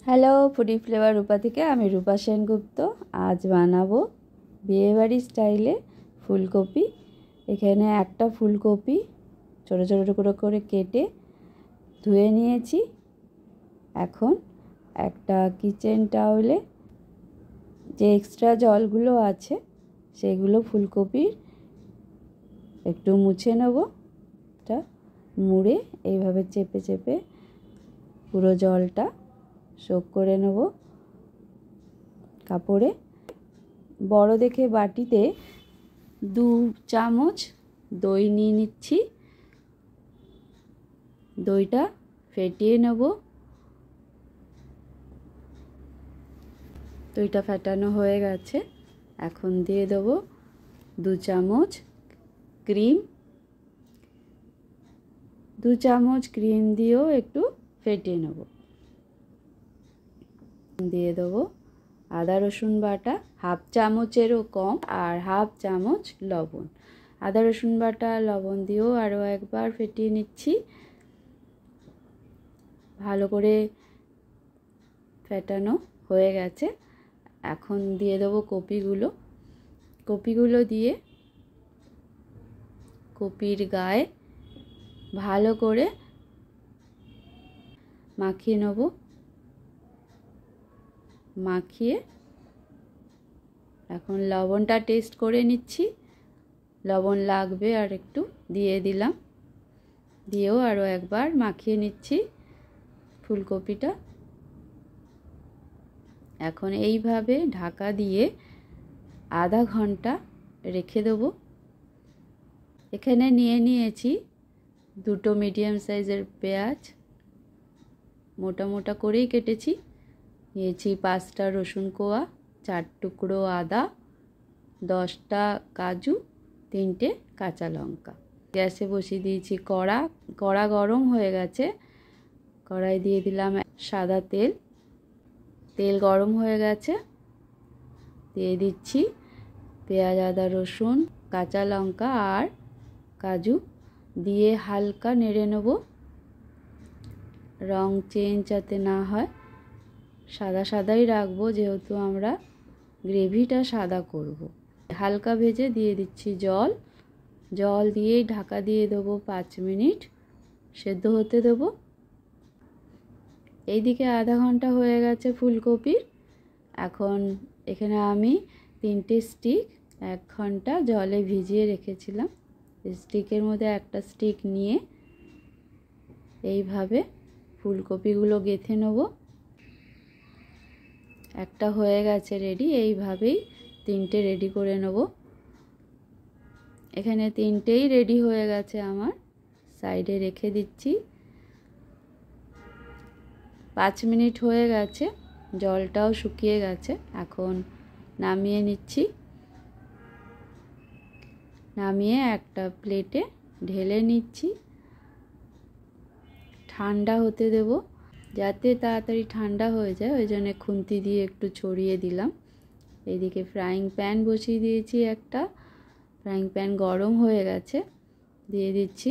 Hello, foodie flavour রূপা থেকে আমি রূপা সেনগুপ্ত। আজ বানাবো বিয়েবাড়ি স্টাইলে ফুলকপি। এখানে একটা ফুলকপি ছোটো ছোটো টুকরো করে কেটে ধুয়ে নিয়েছি। এখন একটা কিচেন টাওয়েলে যে এক্সট্রা জলগুলো আছে সেগুলো ফুলকপির একটু মুছে নেব। এটা মুড়ে এইভাবে চেপে চেপে পুরো জলটা শোক করে নেব কাপড়ে। বড় দেখে বাটিতে 2 চামচ দই নিয়ে নিচ্ছি। দইটা ফেটিয়ে নেব। দইটা ফেটানো হয়ে গেছে। এখন দিয়ে দেব 2 চামচ ক্রিম। 2 চামচ ক্রিম দিয়েও একটু ফেটিয়ে নেব। দিয়ে দেবো আদা রসুন বাটা, হাফ চামচেরও কম, আর হাফ চামচ লবণ। আদা রসুন বাটা লবণ দিয়েও আরও একবার ফেটিয়ে নিচ্ছি। ভালো করে ফেটানো হয়ে গেছে। এখন দিয়ে দেবো কপিগুলো দিয়ে কপির গায়ে ভালো করে মাখিয়ে নেব। মাখিয়ে এখন লবণটা টেস্ট করে নিচ্ছি। লবণ লাগবে আর একটু দিয়ে দিলাম। দিয়েও আরও একবার মাখিয়ে নিচ্ছি ফুলকপিটা। এখন এইভাবে ঢাকা দিয়ে আধা ঘন্টা রেখে দেব। এখানে নিয়েছি 2টো মিডিয়াম সাইজের পেঁয়াজ, মোটা মোটা করেই কেটেছি। নিয়েছি 5টা রসুন কোয়া, 4 টুকরো আদা, 10টা কাজু, 3টে কাঁচা লঙ্কা। গ্যাসে বসিয়ে দিয়েছি কড়া গরম হয়ে গেছে। কড়াই দিয়ে দিলাম সাদা তেল গরম হয়ে গেছে। দিয়ে দিচ্ছি পেঁয়াজ, আদা, রসুন, কাঁচা লঙ্কা আর কাজু দিয়ে হালকা নেড়ে নেব। রং চেঞ্জ যাতে না হয়, সাদাই রাখবো যেহেতু আমরা গ্রেভিটা সাদা করব। হালকা ভেজে দিয়ে দিচ্ছি জল দিয়ে ঢাকা দিয়ে দেবো 5 মিনিট সেদ্ধ হতে দেব। এইদিকে আধা ঘন্টা হয়ে গেছে ফুলকপির। এখন এখানে আমি 3টে স্টিক 1 ঘন্টা জলে ভিজিয়ে রেখেছিলাম। স্টিকের মধ্যে একটা স্টিক নিয়ে এইভাবে ফুলকপিগুলো গেঁথে নেব। একটা হয়ে গেছে রেডি। এইভাবেই 3টে রেডি করে নেব। এখানে 3টেই রেডি হয়ে গেছে আমার। সাইডে রেখে দিচ্ছি। 5 মিনিট হয়ে গেছে, জলটাও শুকিয়ে গেছে। এখন নামিয়ে নিচ্ছি। নামিয়ে একটা প্লেটে ঢেলে নিচ্ছি। ঠান্ডা হতে দেব, যাতে তাড়াতাড়ি ঠান্ডা হয়ে যায়, ওই জন্য খুন্তি দিয়ে একটু ছড়িয়ে দিলাম। এদিকে ফ্রাইং প্যান বসিয়ে দিয়েছি একটা। ফ্রাইং প্যান গরম হয়ে গেছে। দিয়ে দিচ্ছি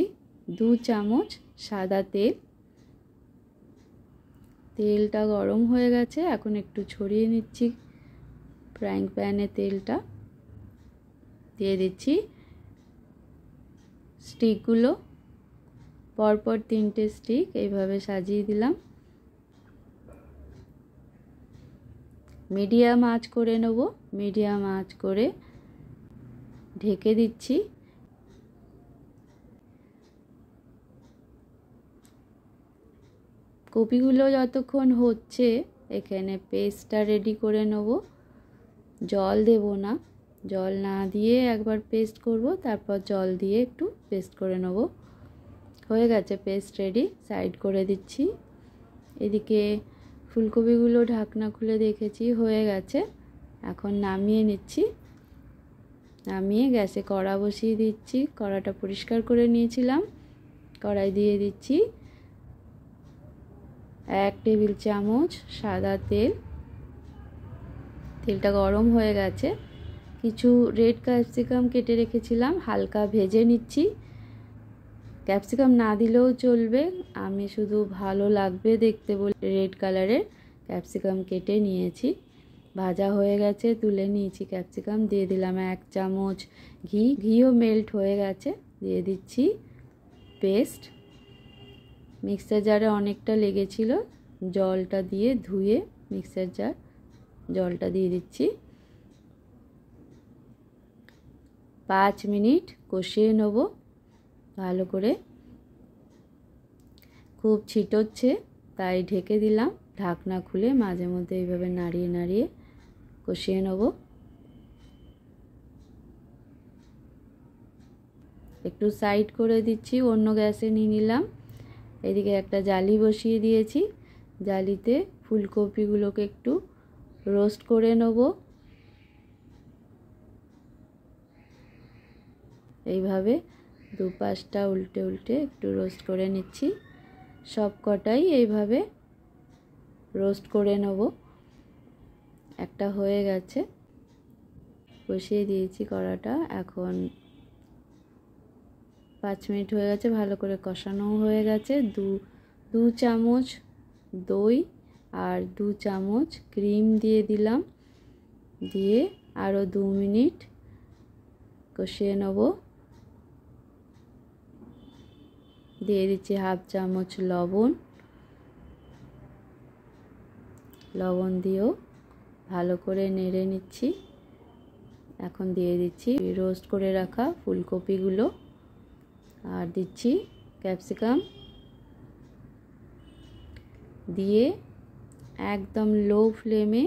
2 চামচ সাদা তেলটা গরম হয়ে গেছে। এখন একটু ছড়িয়ে নিচ্ছি ফ্রাইং প্যানে তেলটা। দিয়ে দিচ্ছি স্টিকগুলো, পরপর 3টে স্টিক এইভাবে সাজিয়ে দিলাম। মিডিয়াম আঁচ করে নেব। মিডিয়াম আঁচ করে ঢেকে দিচ্ছি। কপিগুলো যতক্ষণ হচ্ছে এখানে পেস্টটা রেডি করে নেব। জল দেব না, জল না দিয়ে একবার পেস্ট করব, তারপর জল দিয়ে একটু পেস্ট করে নেব। হয়ে গেছে পেস্ট রেডি, সাইড করে দিচ্ছি। এদিকে ফুলকপিগুলো ঢাকনা খুলে দেখেছি হয়ে গেছে। এখন নামিয়ে নিচ্ছি। নামিয়ে গ্যাসে কড়া বসিয়ে দিচ্ছি। কড়াটা পরিষ্কার করে নিয়েছিলাম। কড়াই দিয়ে দিচ্ছি 1 টেবিল চামচ সাদা তেলটা গরম হয়ে গেছে। কিছু রেড ক্যাপসিকাম কেটে রেখেছিলাম, হালকা ভেজে নিচ্ছি। ক্যাপসিকাম না দিলেও চলবে, আমি শুধু ভালো লাগবে দেখতে বলে রেড কালারের ক্যাপসিকাম কেটে নিয়েছি, ভাজা হয়ে গেছে, তুলে নিয়েছি ক্যাপসিকাম। দিয়ে দিলাম 1 চামচ ঘি, ঘিও মেল্ট হয়ে গেছে। দিয়ে দিচ্ছি পেস্ট। মিক্সার জারে অনেকটা লেগেছিল, জলটা দিয়ে ধুয়ে মিক্সার জার জলটা দিয়ে দিচ্ছি। 5 মিনিট কষিয়ে নেব ভালো করে। খুব ছিটোচ্ছে তাই ঢেকে দিলাম। ঢাকনা খুলে মাঝে মধ্যে এইভাবে নাড়িয়ে নাড়িয়ে কষিয়ে নেব। একটু সাইড করে দিচ্ছি, অন্য গ্যাসে নিয়ে নিলাম। এদিকে একটা জালি বসিয়ে দিয়েছি, জালিতে ফুলকপিগুলোকে একটু রোস্ট করে নেব। এইভাবে দুপাশটা উল্টে উল্টে একটু রোস্ট করে নিচ্ছি। সব কটাই এইভাবে রোস্ট করে নেব। একটা হয়ে গেছে, বসিয়ে দিয়েছি কড়াটা। এখন 5 মিনিট হয়ে গেছে, ভালো করে কষানো হয়ে গেছে। দু চামচ দই আর 2 চামচ ক্রিম দিয়ে দিলাম। দিয়ে আরও 2 মিনিট কষিয়ে নেব। দিয়ে দিচ্ছি 1/2 চামচ লবণ। লবণ দিয়েও ভালো করে নেড়ে নিচ্ছি। এখন দিয়ে দিচ্ছি রোস্ট করে রাখা ফুলকপিগুলো, আর দিচ্ছি ক্যাপসিকাম। দিয়ে একদম লো ফ্লেমে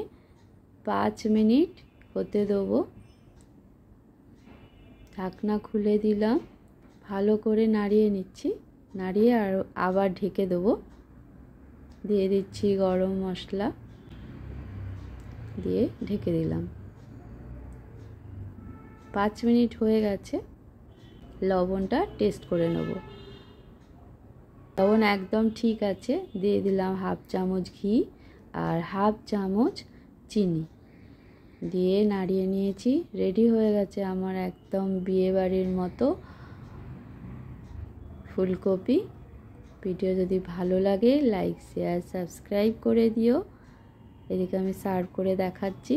5 মিনিট হতে দেবো। ঢাকনা খুলে দিলাম, ভালো করে নাড়িয়ে নিচ্ছি। নাড়িয়ে আর আবার ঢেকে দেবো। দিয়ে দিচ্ছি গরম মশলা, দিয়ে ঢেকে দিলাম। 5 মিনিট হয়ে গেছে। লবণটা টেস্ট করে নেব। লবণ একদম ঠিক আছে। দিয়ে দিলাম 1/2 চামচ ঘি আর 1/2 চামচ চিনি। দিয়ে নাড়িয়ে নিয়েছি। রেডি হয়ে গেছে আমার একদম বিয়েবাড়ির মতো ফুলকপি। ভিডিও যদি ভালো লাগে লাইক শেয়ার সাবস্ক্রাইব করে দিও। এদিকে আমি সার্ভ করে দেখাচ্ছি।